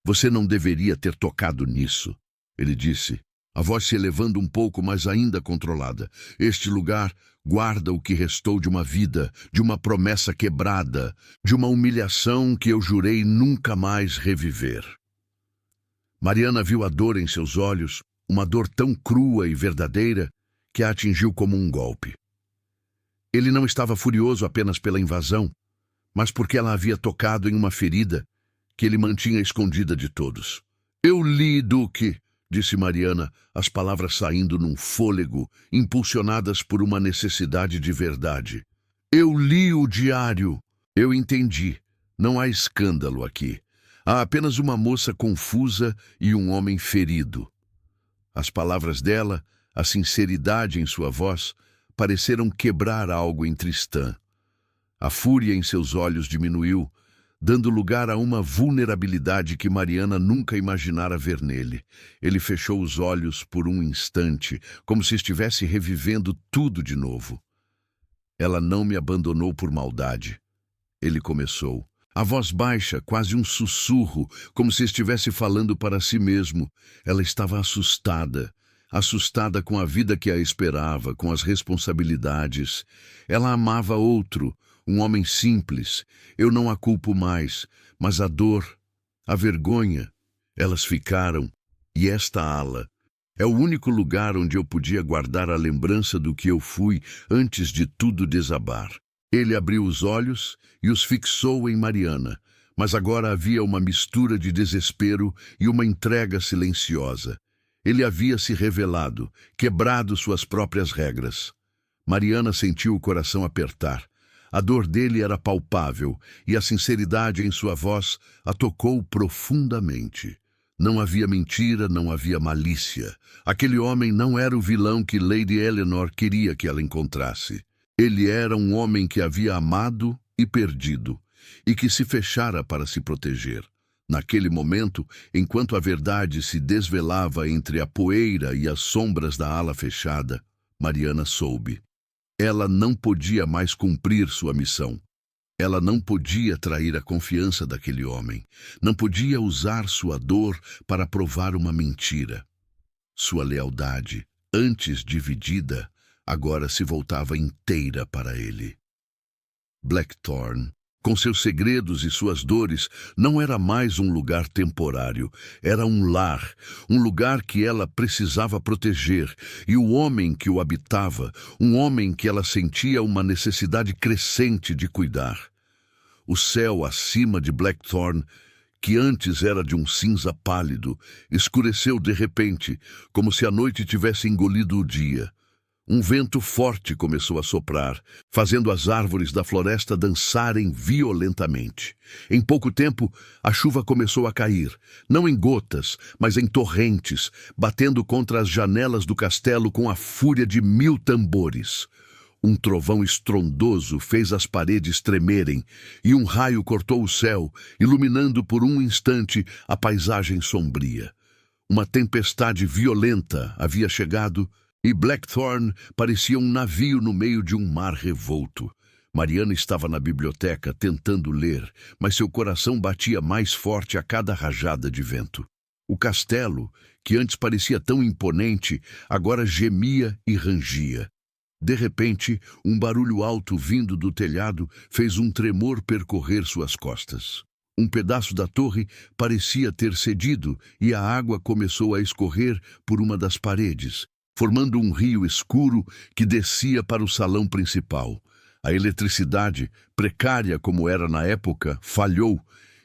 Você não deveria ter tocado nisso, ele disse, a voz se elevando um pouco, mas ainda controlada. Este lugar guarda o que restou de uma vida, de uma promessa quebrada, de uma humilhação que eu jurei nunca mais reviver. Mariana viu a dor em seus olhos, uma dor tão crua e verdadeira que a atingiu como um golpe. Ele não estava furioso apenas pela invasão, mas porque ela havia tocado em uma ferida que ele mantinha escondida de todos. Eu li, Duque, disse Mariana, as palavras saindo num fôlego, impulsionadas por uma necessidade de verdade. Eu li o diário. Eu entendi. Não há escândalo aqui. Há apenas uma moça confusa e um homem ferido. As palavras dela, a sinceridade em sua voz, pareceram quebrar algo em Tristan. A fúria em seus olhos diminuiu, dando lugar a uma vulnerabilidade que Mariana nunca imaginara ver nele. Ele fechou os olhos por um instante, como se estivesse revivendo tudo de novo. Ela não me abandonou por maldade. Ele começou. A voz baixa, quase um sussurro, como se estivesse falando para si mesmo. Ela estava assustada. Assustada com a vida que a esperava, com as responsabilidades. Ela amava outro, um homem simples. Eu não a culpo mais, mas a dor, a vergonha, elas ficaram. E esta ala é o único lugar onde eu podia guardar a lembrança do que eu fui antes de tudo desabar. Ele abriu os olhos e os fixou em Mariana, mas agora havia uma mistura de desespero e uma entrega silenciosa. Ele havia se revelado, quebrado suas próprias regras. Mariana sentiu o coração apertar. A dor dele era palpável e a sinceridade em sua voz a tocou profundamente. Não havia mentira, não havia malícia. Aquele homem não era o vilão que Lady Eleanor queria que ela encontrasse. Ele era um homem que havia amado e perdido, e que se fechara para se proteger. Naquele momento, enquanto a verdade se desvelava entre a poeira e as sombras da ala fechada, Mariana soube. Ela não podia mais cumprir sua missão. Ela não podia trair a confiança daquele homem. Não podia usar sua dor para provar uma mentira. Sua lealdade, antes dividida, agora se voltava inteira para ele. Blackthorn, com seus segredos e suas dores, não era mais um lugar temporário. Era um lugar que ela precisava proteger, e o homem que o habitava, um homem que ela sentia uma necessidade crescente de cuidar. O céu acima de Blackthorn, que antes era de um cinza pálido, escureceu de repente, como se a noite tivesse engolido o dia. Um vento forte começou a soprar, fazendo as árvores da floresta dançarem violentamente. Em pouco tempo, a chuva começou a cair, não em gotas, mas em torrentes, batendo contra as janelas do castelo com a fúria de 1000 tambores. Um trovão estrondoso fez as paredes tremerem, e um raio cortou o céu, iluminando por um instante a paisagem sombria. Uma tempestade violenta havia chegado, e Blackthorn parecia um navio no meio de um mar revolto. Mariana estava na biblioteca tentando ler, mas seu coração batia mais forte a cada rajada de vento. O castelo, que antes parecia tão imponente, agora gemia e rangia. De repente, um barulho alto vindo do telhado fez um tremor percorrer suas costas. Um pedaço da torre parecia ter cedido e a água começou a escorrer por uma das paredes, formando um rio escuro que descia para o salão principal. A eletricidade, precária como era na época, falhou,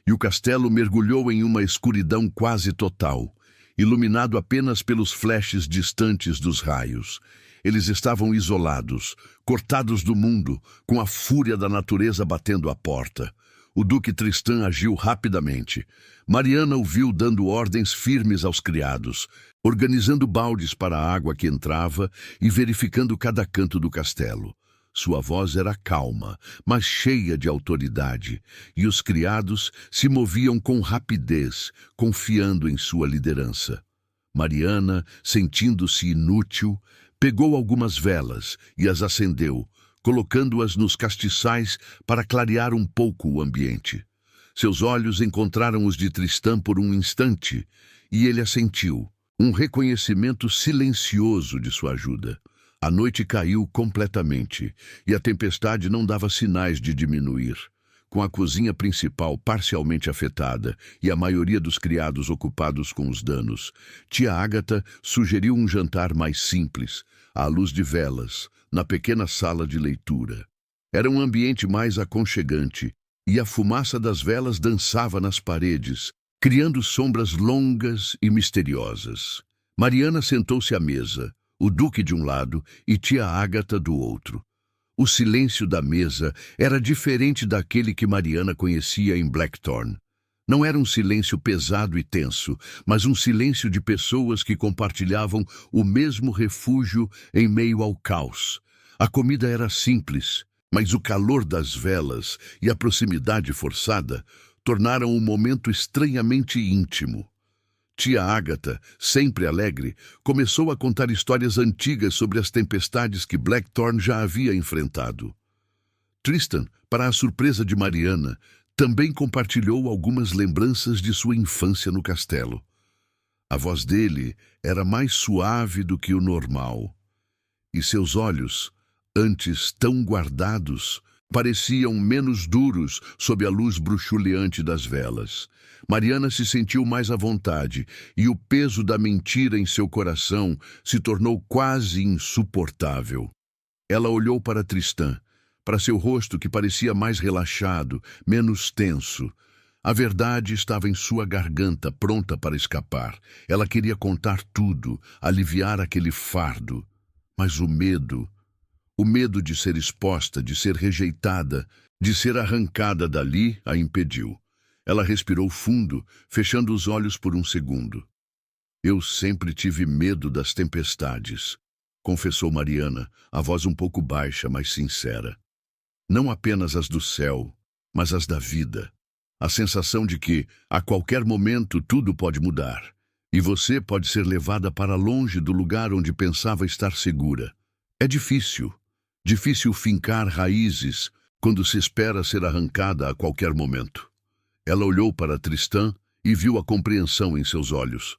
e o castelo mergulhou em uma escuridão quase total, iluminado apenas pelos flashes distantes dos raios. Eles estavam isolados, cortados do mundo, com a fúria da natureza batendo à porta. O Duque Tristan agiu rapidamente. Mariana o viu dando ordens firmes aos criados, organizando baldes para a água que entrava e verificando cada canto do castelo. Sua voz era calma, mas cheia de autoridade, e os criados se moviam com rapidez, confiando em sua liderança. Mariana, sentindo-se inútil, pegou algumas velas e as acendeu, colocando-as nos castiçais para clarear um pouco o ambiente. Seus olhos encontraram os de Tristan por um instante, e ele assentiu, um reconhecimento silencioso de sua ajuda. A noite caiu completamente, e a tempestade não dava sinais de diminuir. Com a cozinha principal parcialmente afetada e a maioria dos criados ocupados com os danos, tia Agatha sugeriu um jantar mais simples, à luz de velas, na pequena sala de leitura. Era um ambiente mais aconchegante, e a fumaça das velas dançava nas paredes, criando sombras longas e misteriosas. Mariana sentou-se à mesa, o Duque de um lado e tia Agatha do outro. O silêncio da mesa era diferente daquele que Mariana conhecia em Blackthorn. Não era um silêncio pesado e tenso, mas um silêncio de pessoas que compartilhavam o mesmo refúgio em meio ao caos. A comida era simples, mas o calor das velas e a proximidade forçada tornaram o momento estranhamente íntimo. Tia Agatha, sempre alegre, começou a contar histórias antigas sobre as tempestades que Blackthorn já havia enfrentado. Tristan, para a surpresa de Mariana, também compartilhou algumas lembranças de sua infância no castelo. A voz dele era mais suave do que o normal, e seus olhos, antes tão guardados, pareciam menos duros sob a luz bruxuleante das velas. Mariana se sentiu mais à vontade, e o peso da mentira em seu coração se tornou quase insuportável. Ela olhou para Tristan, para seu rosto que parecia mais relaxado, menos tenso. A verdade estava em sua garganta, pronta para escapar. Ela queria contar tudo, aliviar aquele fardo. Mas o medo de ser exposta, de ser rejeitada, de ser arrancada dali, a impediu. Ela respirou fundo, fechando os olhos por um segundo. Eu sempre tive medo das tempestades, confessou Mariana, a voz um pouco baixa, mas sincera. Não apenas as do céu, mas as da vida. A sensação de que, a qualquer momento, tudo pode mudar. E você pode ser levada para longe do lugar onde pensava estar segura. É difícil. Difícil fincar raízes quando se espera ser arrancada a qualquer momento. Ela olhou para Tristan e viu a compreensão em seus olhos.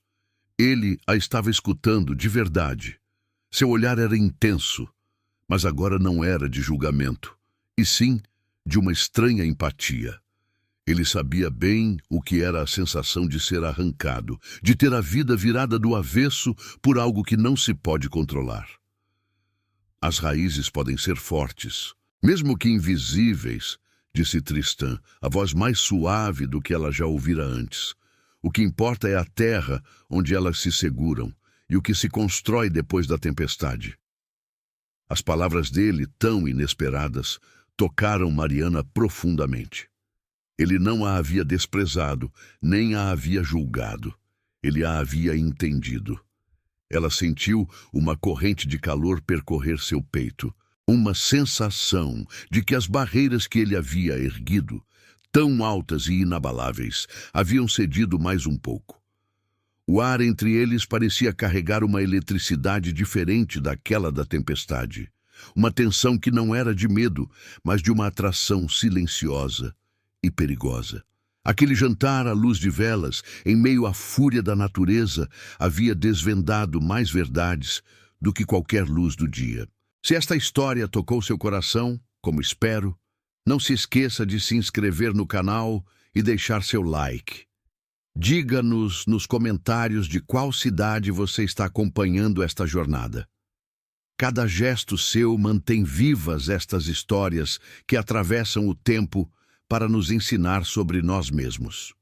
Ele a estava escutando de verdade. Seu olhar era intenso, mas agora não era de julgamento, e sim de uma estranha empatia. Ele sabia bem o que era a sensação de ser arrancado, de ter a vida virada do avesso por algo que não se pode controlar. As raízes podem ser fortes, mesmo que invisíveis, disse Tristan, a voz mais suave do que ela já ouvira antes. O que importa é a terra onde elas se seguram e o que se constrói depois da tempestade. As palavras dele, tão inesperadas, tocaram Mariana profundamente. Ele não a havia desprezado, nem a havia julgado. Ele a havia entendido. Ela sentiu uma corrente de calor percorrer seu peito, uma sensação de que as barreiras que ele havia erguido, tão altas e inabaláveis, haviam cedido mais um pouco. O ar entre eles parecia carregar uma eletricidade diferente daquela da tempestade, uma tensão que não era de medo, mas de uma atração silenciosa e perigosa. Aquele jantar à luz de velas, em meio à fúria da natureza, havia desvendado mais verdades do que qualquer luz do dia. Se esta história tocou seu coração, como espero, não se esqueça de se inscrever no canal e deixar seu like. Diga-nos nos comentários de qual cidade você está acompanhando esta jornada. Cada gesto seu mantém vivas estas histórias que atravessam o tempo para nos ensinar sobre nós mesmos.